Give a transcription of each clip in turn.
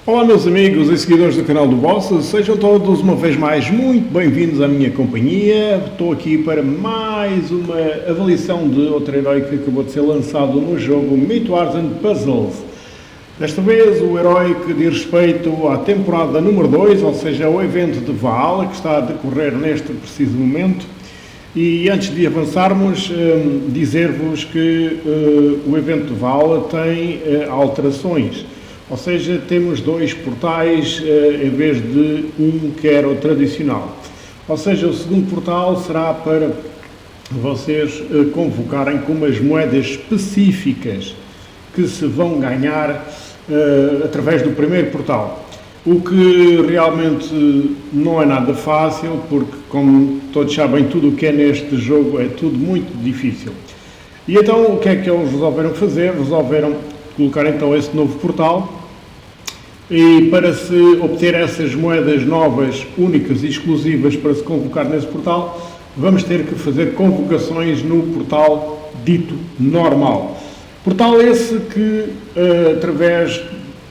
Olá meus amigos e seguidores do canal do Boss, sejam todos uma vez mais muito bem-vindos à minha companhia. Estou aqui para mais uma avaliação de outro herói que acabou de ser lançado no jogo Myth Wars and Puzzles. Desta vez o herói que diz respeito à temporada número 2, ou seja, ao evento de Valhalla, que está a decorrer neste preciso momento. E antes de avançarmos, dizer-vos que o evento de Valhalla tem alterações. Ou seja, temos dois portais em vez de um que era o tradicional. Ou seja, o segundo portal será para vocês convocarem com umas moedas específicas que se vão ganhar através do primeiro portal. O que realmente não é nada fácil, porque, como todos sabem, tudo o que é neste jogo é tudo muito difícil. E então, o que é que eles resolveram fazer? Resolveram colocar então esse novo portal. E para se obter essas moedas novas, únicas e exclusivas para se convocar nesse portal, vamos ter que fazer convocações no portal dito normal. Portal esse que, através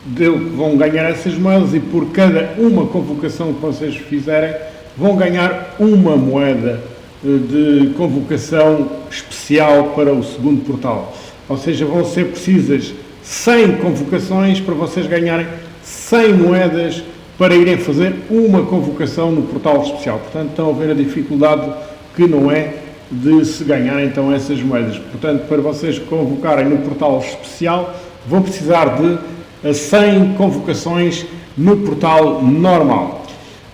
dele, vão ganhar essas moedas e por cada uma convocação que vocês fizerem, vão ganhar uma moeda de convocação especial para o segundo portal. Ou seja, vão ser precisas 100 convocações para vocês ganharem 100 moedas para irem fazer uma convocação no portal especial. Portanto, estão a ver a dificuldade que não é de se ganhar então essas moedas. Portanto, para vocês convocarem no portal especial, vão precisar de 100 convocações no portal normal.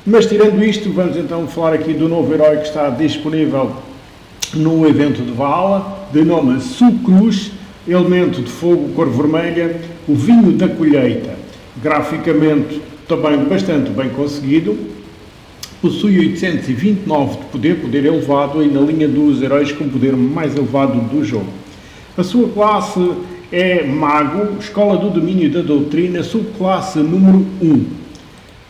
Mas tirando isto, vamos então falar aqui do novo herói que está disponível no evento de Valhalla, de nome Sucruz, elemento de fogo, cor vermelha, o vinho da colheita. Graficamente também bastante bem conseguido, possui 829 de poder elevado e na linha dos heróis com poder mais elevado do jogo. A sua classe é Mago, Escola do Domínio e da Doutrina, subclasse número 1.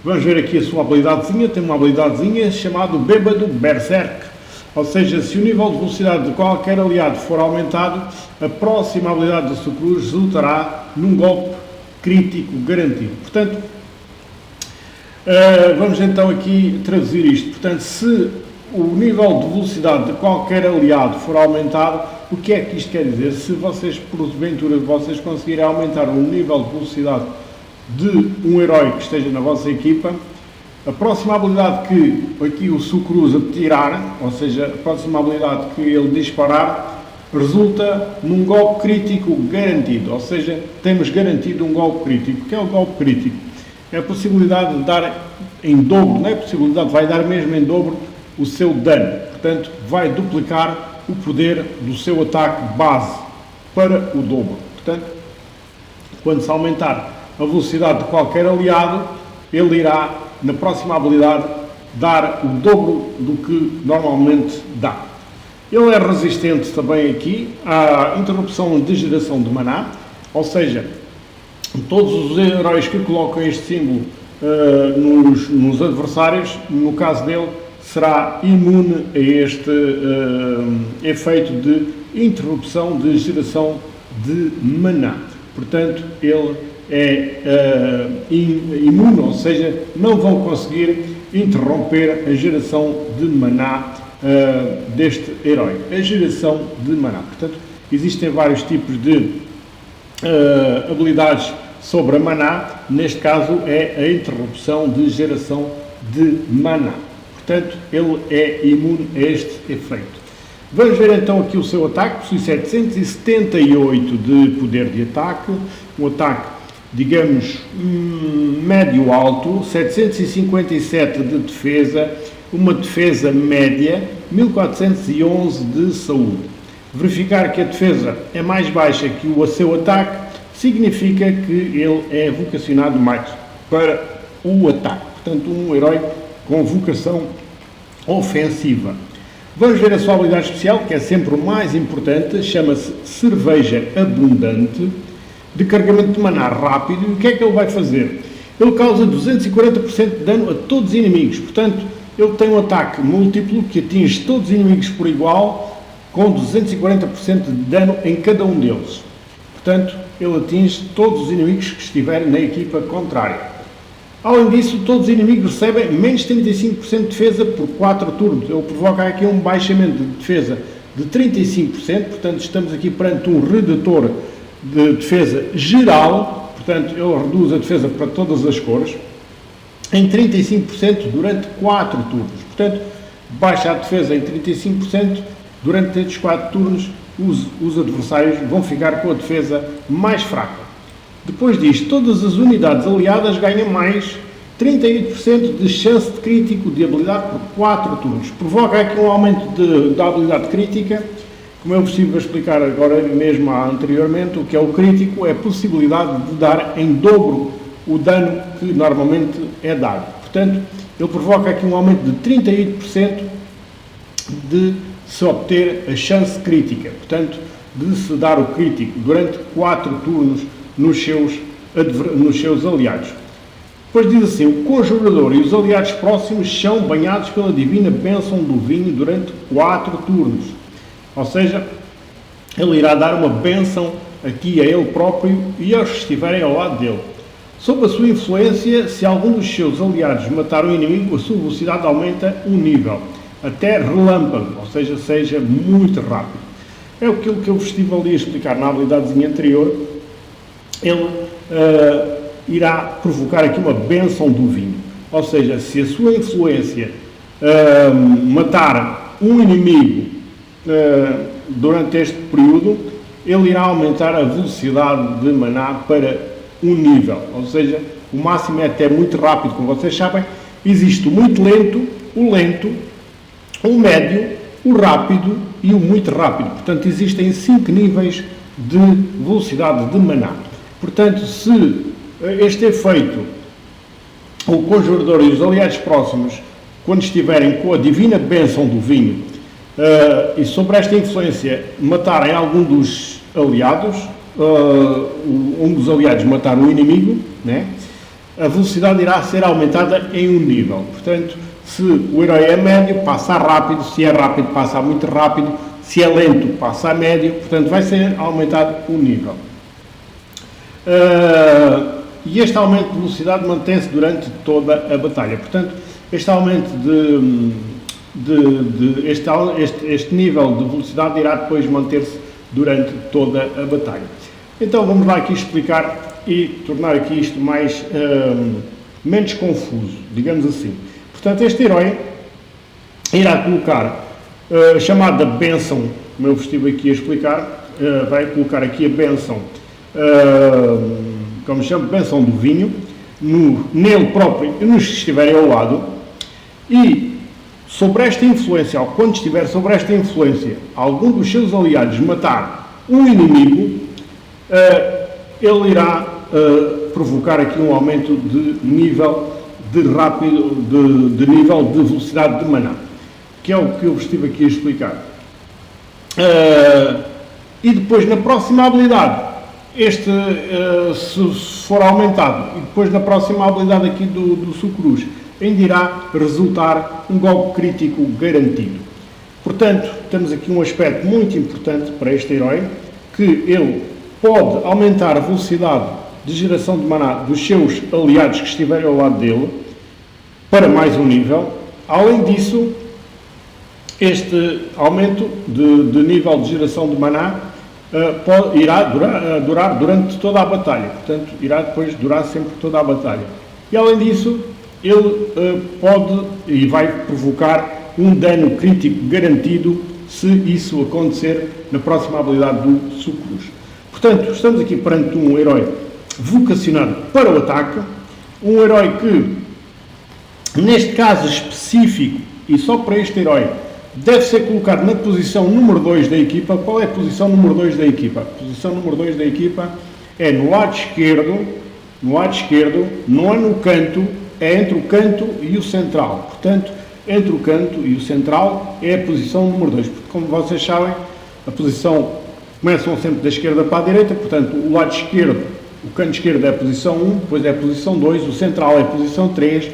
Vamos ver aqui a sua habilidadezinha, tem uma habilidadezinha chamada Bêbado Berserk, ou seja, se o nível de velocidade de qualquer aliado for aumentado, a próxima habilidade do Sucruz resultará num golpe crítico garantido. Portanto, vamos então aqui traduzir isto. Portanto, se o nível de velocidade de qualquer aliado for aumentado, o que é que isto quer dizer? Se vocês, porventura, vocês conseguirem aumentar o nível de velocidade de um herói que esteja na vossa equipa, a próxima habilidade que aqui o Sucruz tirar, ou seja, a próxima habilidade que ele disparar, resulta num golpe crítico garantido, ou seja, temos garantido um golpe crítico. O que é o golpe crítico? É a possibilidade de dar em dobro, não é a possibilidade, vai dar mesmo em dobro o seu dano, portanto, vai duplicar o poder do seu ataque base para o dobro. Portanto, quando se aumentar a velocidade de qualquer aliado, ele irá, na próxima habilidade, dar o dobro do que normalmente dá. Ele é resistente também aqui à interrupção de geração de maná, ou seja, todos os heróis que colocam este símbolo nos adversários, no caso dele, será imune a este efeito de interrupção de geração de maná. Portanto, ele é imune, ou seja, não vão conseguir interromper a geração de maná deste herói, a geração de maná. Portanto, existem vários tipos de habilidades sobre a maná, neste caso é a interrupção de geração de maná. Portanto, ele é imune a este efeito. Vamos ver então aqui o seu ataque, possui 778 de poder de ataque, um ataque, digamos, médio-alto, 757 de defesa, uma defesa média, 1411 de saúde. Verificar que a defesa é mais baixa que o seu ataque significa que ele é vocacionado mais para o ataque. Portanto, um herói com vocação ofensiva. Vamos ver a sua habilidade especial, que é sempre o mais importante, chama-se Cerveja Abundante, de carregamento de maná rápido. E o que é que ele vai fazer? Ele causa 240% de dano a todos os inimigos, portanto, ele tem um ataque múltiplo que atinge todos os inimigos por igual, com 240% de dano em cada um deles. Portanto, ele atinge todos os inimigos que estiverem na equipa contrária. Além disso, todos os inimigos recebem menos 35% de defesa por 4 turnos. Ele provoca aqui um baixamento de defesa de 35%, portanto estamos aqui perante um redutor de defesa geral, portanto ele reduz a defesa para todas as cores, em 35% durante 4 turnos. Portanto, baixa a defesa em 35%, durante estes 4 turnos os adversários vão ficar com a defesa mais fraca. Depois disto, todas as unidades aliadas ganham mais 38% de chance de crítico de habilidade por 4 turnos. Provoca aqui um aumento da habilidade crítica, como eu vos estive a explicar agora mesmo anteriormente. O que é o crítico é a possibilidade de dar em dobro o dano que normalmente é dado. Portanto, ele provoca aqui um aumento de 38% de se obter a chance crítica, portanto, de se dar o crítico durante 4 turnos nos seus aliados. Depois diz assim: o conjurador e os aliados próximos são banhados pela divina bênção do vinho durante 4 turnos. Ou seja, ele irá dar uma bênção aqui a ele próprio e aos que estiverem ao lado dele. Sob a sua influência, se algum dos seus aliados matar o inimigo, a sua velocidade aumenta um nível, até relâmpago, ou seja muito rápido. É aquilo que eu vos estive ali a explicar na habilidadezinha anterior. Ele irá provocar aqui uma bênção do vinho. Ou seja, se a sua influência matar um inimigo durante este período, ele irá aumentar a velocidade de maná para um nível. Ou seja, o máximo é até muito rápido. Como vocês sabem, existe o muito lento, o médio, o rápido e o muito rápido. Portanto, existem 5 níveis de velocidade de maná. Portanto, se este efeito, o conjurador e os aliados próximos, quando estiverem com a divina bênção do vinho, e sobre esta influência matarem algum dos aliados, um dos aliados matar o inimigo, né, a velocidade irá ser aumentada em um nível. Portanto, se o herói é médio, passa a rápido; se é rápido, passa a muito rápido; se é lento, passa a médio. Portanto, vai ser aumentado um nível. E este aumento de velocidade mantém-se durante toda a batalha. Portanto, este aumento este nível de velocidade irá depois manter-se durante toda a batalha. Então vamos lá aqui explicar e tornar aqui isto mais menos confuso, digamos assim. Portanto, este herói irá colocar a chamada bênção, como eu vos estive aqui a explicar, vai colocar aqui a bênção, como se chama, bênção do vinho, nele próprio e nos que estiverem ao lado, e sobre esta influência, ou quando estiver sobre esta influência, algum dos seus aliados matar um inimigo, ele irá provocar aqui um aumento de nível de nível de velocidade de maná, que é o que eu vos estive aqui a explicar. E depois, na próxima habilidade, se for aumentado, e depois na próxima habilidade aqui do Sucruz, ainda irá resultar um golpe crítico garantido. Portanto, temos aqui um aspecto muito importante para este herói, que ele pode aumentar a velocidade de geração de maná dos seus aliados que estiverem ao lado dele para mais um nível. Além disso, este aumento de nível de geração de maná irá durar durante toda a batalha. Portanto, irá depois durar sempre toda a batalha. E além disso, ele pode e vai provocar um dano crítico garantido se isso acontecer na próxima habilidade do Sucruz. Portanto, estamos aqui perante um herói vocacionado para o ataque, um herói que, neste caso específico, e só para este herói, deve ser colocado na posição número 2 da equipa. Qual é a posição número 2 da equipa? A posição número 2 da equipa é no lado esquerdo, não é no canto, é entre o canto e o central. Portanto, entre o canto e o central é a posição número 2, porque, como vocês sabem, a posição começam sempre da esquerda para a direita. Portanto, o lado esquerdo, o canto esquerdo é a posição 1, depois é a posição 2, o central é a posição 3,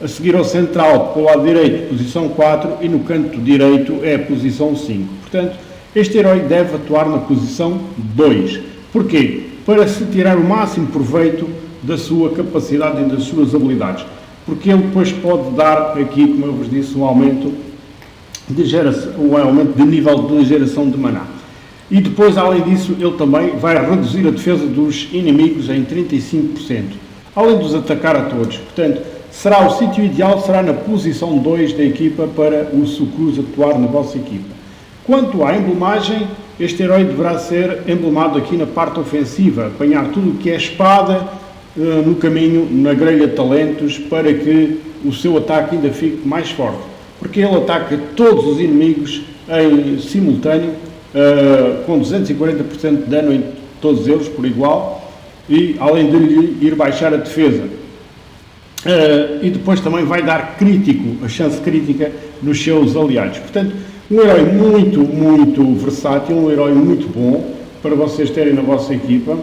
a seguir ao central, para o lado direito, posição 4, e no canto direito é a posição 5. Portanto, este herói deve atuar na posição 2. Porquê? Para se tirar o máximo proveito da sua capacidade e das suas habilidades, porque ele depois pode dar aqui, como eu vos disse, um aumento de nível de geração de maná. E depois, além disso, ele também vai reduzir a defesa dos inimigos em 35%, além de os atacar a todos. Portanto, será o sítio ideal, será na posição 2 da equipa para o Sucruz atuar na vossa equipa. Quanto à emblemagem, este herói deverá ser emblemado aqui na parte ofensiva, apanhar tudo o que é espada no caminho, na grelha de talentos, para que o seu ataque ainda fique mais forte, porque ele ataca todos os inimigos em simultâneo, com 240% de dano em todos eles por igual, e além de lhe ir baixar a defesa. E depois também vai dar crítico, a chance crítica nos seus aliados. Portanto, um herói muito versátil, um herói muito bom para vocês terem na vossa equipa.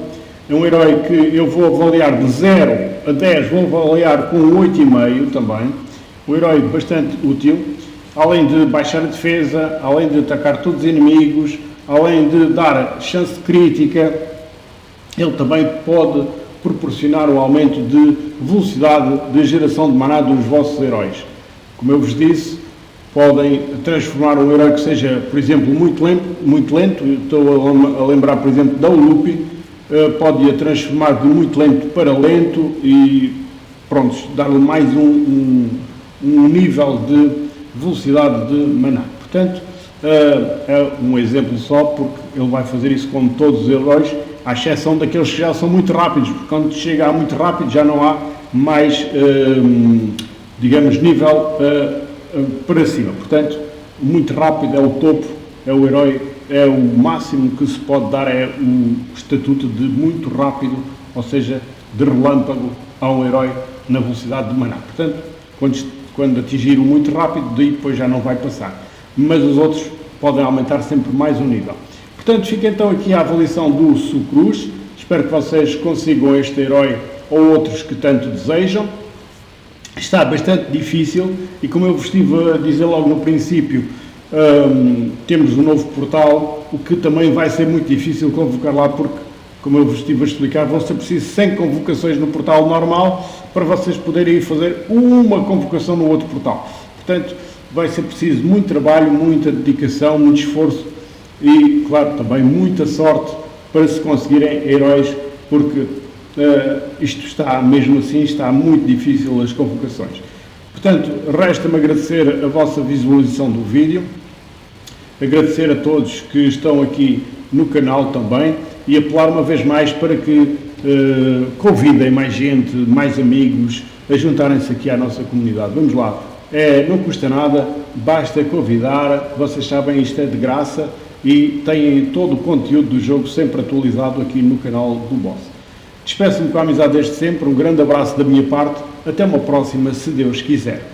É um herói que eu vou avaliar de 0 a 10, vou avaliar com 8,5 também. Um herói bastante útil, além de baixar a defesa, além de atacar todos os inimigos, além de dar chance crítica, ele também pode proporcionar um aumento de velocidade de geração de maná dos vossos heróis. Como eu vos disse, podem transformar um herói que seja, por exemplo, muito lento. Estou a lembrar, por exemplo, da Ulupi, pode-a transformar de muito lento para lento e, pronto, dar-lhe mais um nível de velocidade de maná. Portanto, é um exemplo só, porque ele vai fazer isso com todos os heróis, à exceção daqueles que já são muito rápidos, porque quando chega a muito rápido já não há mais, digamos, nível para cima. Portanto, muito rápido é o topo, é o herói, é o máximo que se pode dar, é o estatuto de muito rápido, ou seja, de relâmpago a um herói na velocidade de maná. Portanto, quando atingir o muito rápido, daí depois já não vai passar. Mas os outros podem aumentar sempre mais um nível. Portanto, fica então aqui a avaliação do Sucruz. Espero que vocês consigam este herói ou outros que tanto desejam. Está bastante difícil e, como eu vos estive a dizer logo no princípio, temos um novo portal, o que também vai ser muito difícil convocar lá, porque, como eu vos estive a explicar, vão ser preciso 100 convocações no portal normal para vocês poderem ir fazer uma convocação no outro portal. Portanto, vai ser preciso muito trabalho, muita dedicação, muito esforço e, claro, também muita sorte para se conseguirem heróis, porque isto está, mesmo assim, está muito difícil as convocações. Portanto, resta-me agradecer a vossa visualização do vídeo, agradecer a todos que estão aqui no canal também e apelar uma vez mais para que convidem mais gente, mais amigos a juntarem-se aqui à nossa comunidade. Vamos lá, não custa nada, basta convidar, vocês sabem, isto é de graça e têm todo o conteúdo do jogo sempre atualizado aqui no canal do Boss. Despeço-me com a amizade desde sempre, um grande abraço da minha parte, até uma próxima, se Deus quiser.